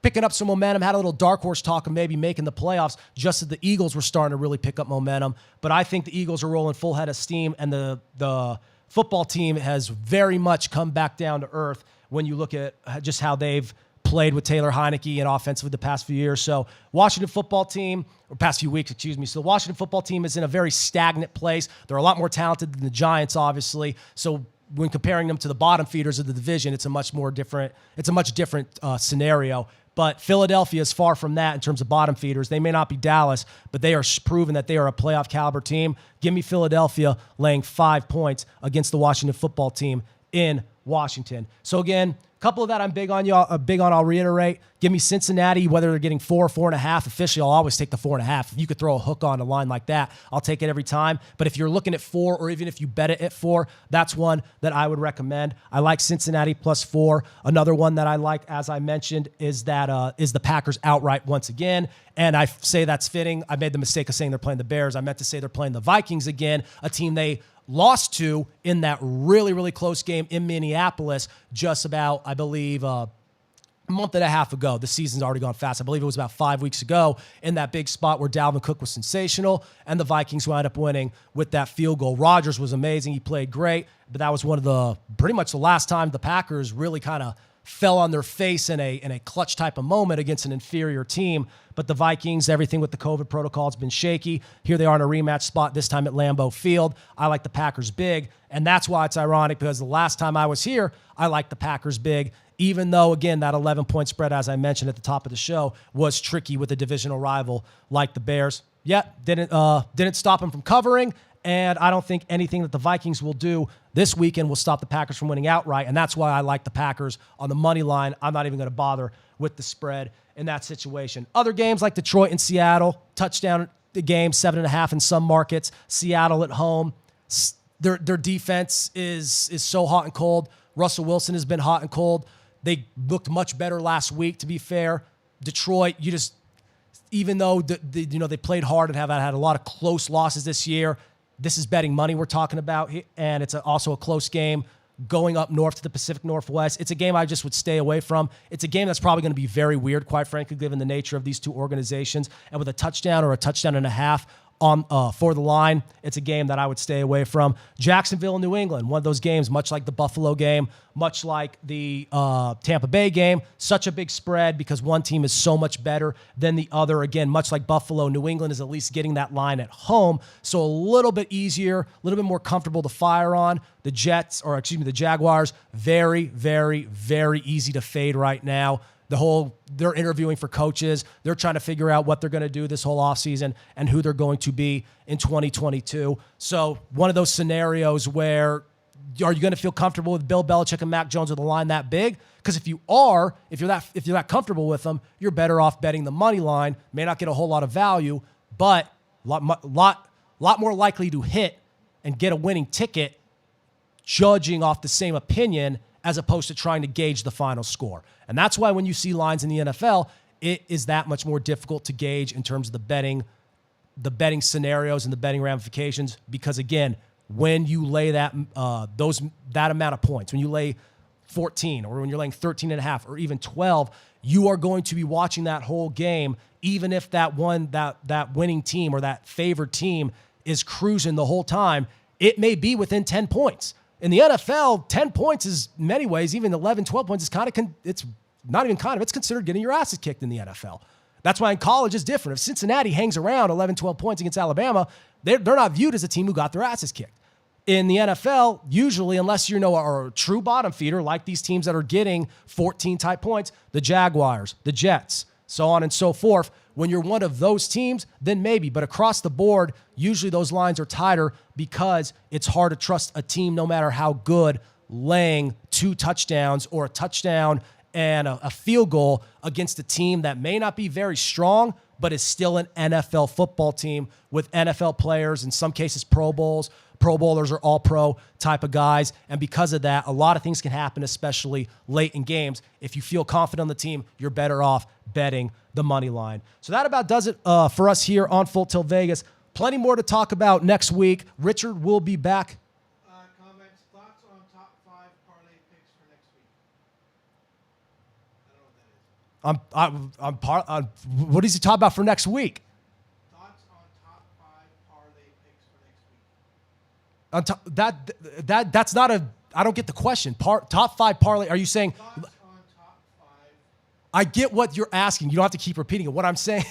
picking up some momentum, had a little dark horse talk of maybe making the playoffs, just as the Eagles were starting to really pick up momentum. But I think the Eagles are rolling full head of steam, and the football team has very much come back down to earth when you look at just how they've played with Taylor Heineke and offensively the past few years. So Washington football team, or past few weeks, excuse me. So the Washington football team is in a very stagnant place. They're a lot more talented than the Giants, obviously. So when comparing them to the bottom feeders of the division, it's a much different scenario. But Philadelphia is far from that in terms of bottom feeders. They may not be Dallas, but they are proven that they are a playoff caliber team. Give me Philadelphia laying 5 points against the Washington football team in Washington. So again, a couple of that I'm big on. I'll reiterate. Give me Cincinnati, whether they're getting 4 or 4.5. Officially, I'll always take the 4.5. If you could throw a hook on a line like that, I'll take it every time. But if you're looking at 4, or even if you bet it at 4, that's one that I would recommend. I like Cincinnati +4. Another one that I like, as I mentioned, is the Packers outright once again. And I say that's fitting. I made the mistake of saying they're playing the Bears. I meant to say they're playing the Vikings again, a team they lost to in that really, really close game in Minneapolis just about, I believe, a month and a half ago. The season's already gone fast. I believe it was about 5 weeks ago in that big spot where Dalvin Cook was sensational and the Vikings wound up winning with that field goal. Rodgers was amazing. He played great, but that was pretty much the last time the Packers really kind of fell on their face in a clutch type of moment against an inferior team. But the Vikings, everything with the COVID protocol has been shaky. Here they are in a rematch spot, this time at Lambeau Field. I like the Packers big, and that's why it's ironic, because the last time I was here, I liked the Packers big, even though, again, that 11-point spread, as I mentioned at the top of the show, was tricky with a divisional rival like the Bears. Yet, didn't stop them from covering, and I don't think anything that the Vikings will do this weekend will stop the Packers from winning outright, and that's why I like the Packers on the money line. I'm not even going to bother with the spread in that situation. Other games like Detroit and Seattle, touchdown the game, 7.5 in some markets. Seattle at home, their defense is so hot and cold. Russell Wilson has been hot and cold. They looked much better last week, to be fair. Detroit, even though they played hard and have had a lot of close losses this year, this is betting money we're talking about, and it's also a close game going up north to the Pacific Northwest. It's a game I just would stay away from. It's a game that's probably going to be very weird, quite frankly, given the nature of these two organizations. And with a touchdown or a touchdown and a half for the line, it's a game that I would stay away from. Jacksonville and New England, one of those games, much like the Buffalo game, much like the Tampa Bay game, such a big spread because one team is so much better than the other. Again, much like Buffalo, New England is at least getting that line at home, so a little bit easier, a little bit more comfortable to fire on. The Jaguars, very, very, very easy to fade right now. They're interviewing for coaches. They're trying to figure out what they're going to do this whole offseason and who they're going to be in 2022. So one of those scenarios where, are you going to feel comfortable with Bill Belichick and Mac Jones with a line that big? Because if you're that comfortable with them, you're better off betting the money line. May not get a whole lot of value, but lot more likely to hit and get a winning ticket, judging off the same opinion as opposed to trying to gauge the final score. And that's why when you see lines in the NFL, it is that much more difficult to gauge in terms of the betting scenarios and the betting ramifications. Because again, when you lay that amount of points, when you lay 14 or when you're laying 13.5 or even 12, you are going to be watching that whole game, even if that winning team or that favored team is cruising the whole time. It may be within 10 points. In the NFL, 10 points is, in many ways, even 11, 12 points is it's not even it's considered getting your asses kicked in the NFL. That's why in college it's different. If Cincinnati hangs around 11, 12 points against Alabama, they're not viewed as a team who got their asses kicked. In the NFL, usually, unless you are a true bottom feeder, like these teams that are getting 14 type points, the Jaguars, the Jets, so on and so forth, when you're one of those teams, then maybe. But across the board, usually those lines are tighter because it's hard to trust a team, no matter how good, laying 2 touchdowns or a touchdown and a field goal against a team that may not be very strong, but is still an NFL football team with NFL players, in some cases Pro Bowlers or all-pro type of guys. And because of that, a lot of things can happen, especially late in games. If you feel confident on the team, you're better off betting the money line. So that about does it for us here on Full Tilt Vegas. Plenty more to talk about next week. Richard will be back. Comments, thoughts on top 5 parlay picks for next week? I don't know what that is. What is he talking about for next week? Thoughts on top 5 parlay picks for next week. That's not a. I don't get the question. Top 5 parlay. Are you saying? Thoughts on top 5. I get what you're asking. You don't have to keep repeating it. What I'm saying.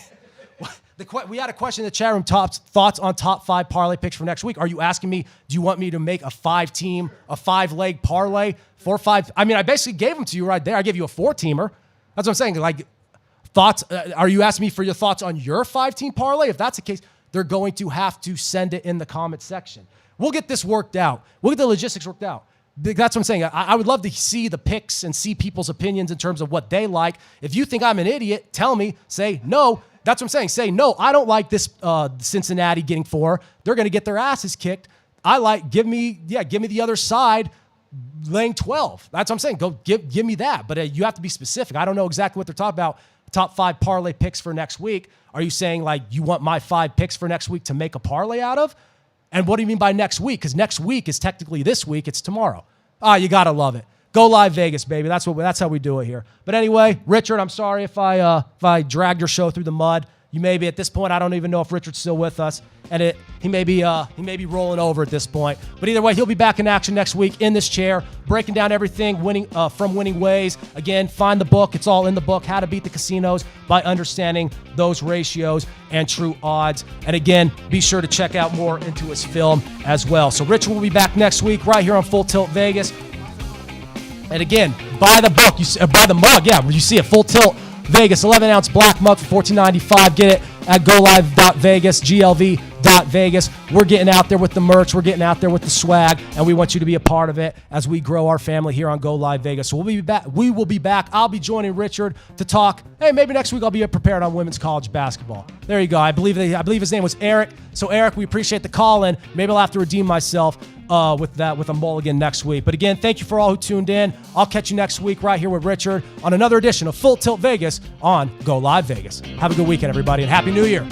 We had a question in the chat room. Thoughts on top 5 parlay picks for next week. Are you asking me? Do you want me to make a 5-leg parlay, 4 or 5? I mean, I basically gave them to you right there. I gave you a 4-teamer. That's what I'm saying. Like, thoughts. Are you asking me for your thoughts on your 5-team parlay? If that's the case, they're going to have to send it in the comment section. We'll get this worked out. We'll get the logistics worked out. That's what I'm saying. I would love to see the picks and see people's opinions in terms of what they like. If you think I'm an idiot, tell me. Say no. That's what I'm saying. Say, no, I don't like this Cincinnati getting 4. They're going to get their asses kicked. Give me the other side laying 12. That's what I'm saying. Go give me that. But you have to be specific. I don't know exactly what they're talking about. Top 5 parlay picks for next week. Are you saying like you want my 5 picks for next week to make a parlay out of? And what do you mean by next week? Because next week is technically this week. It's tomorrow. You got to love it. Go Live Vegas, baby. That's how we do it here. But anyway, Richard, I'm sorry if I dragged your show through the mud. You may be at this point. I don't even know if Richard's still with us, and he may be rolling over at this point. But either way, he'll be back in action next week in this chair, breaking down everything from Winning Ways. Again, find the book. It's all in the book. How to Beat the Casinos by Understanding Those Ratios and True Odds. And again, be sure to check out more into his film as well. So Richard will be back next week right here on Full Tilt Vegas. And again, buy the book. Buy the mug. Yeah, you see it. Full Tilt Vegas, 11-ounce black mug for $14.95. Get it at GoLive.Vegas, GLV.Vegas. We're getting out there with the merch. We're getting out there with the swag, and we want you to be a part of it as we grow our family here on Go Live Vegas. So we'll be back. We will be back. I'll be joining Richard to talk. Hey, maybe next week I'll be prepared on women's college basketball. There you go. I believe his name was Eric. So Eric, we appreciate the call in. Maybe I'll have to redeem myself with a mulligan next week. But again, thank you for all who tuned in. I'll catch you next week right here with Richard on another edition of Full Tilt Vegas on Go Live Vegas. Have a good weekend, everybody, and Happy New Year.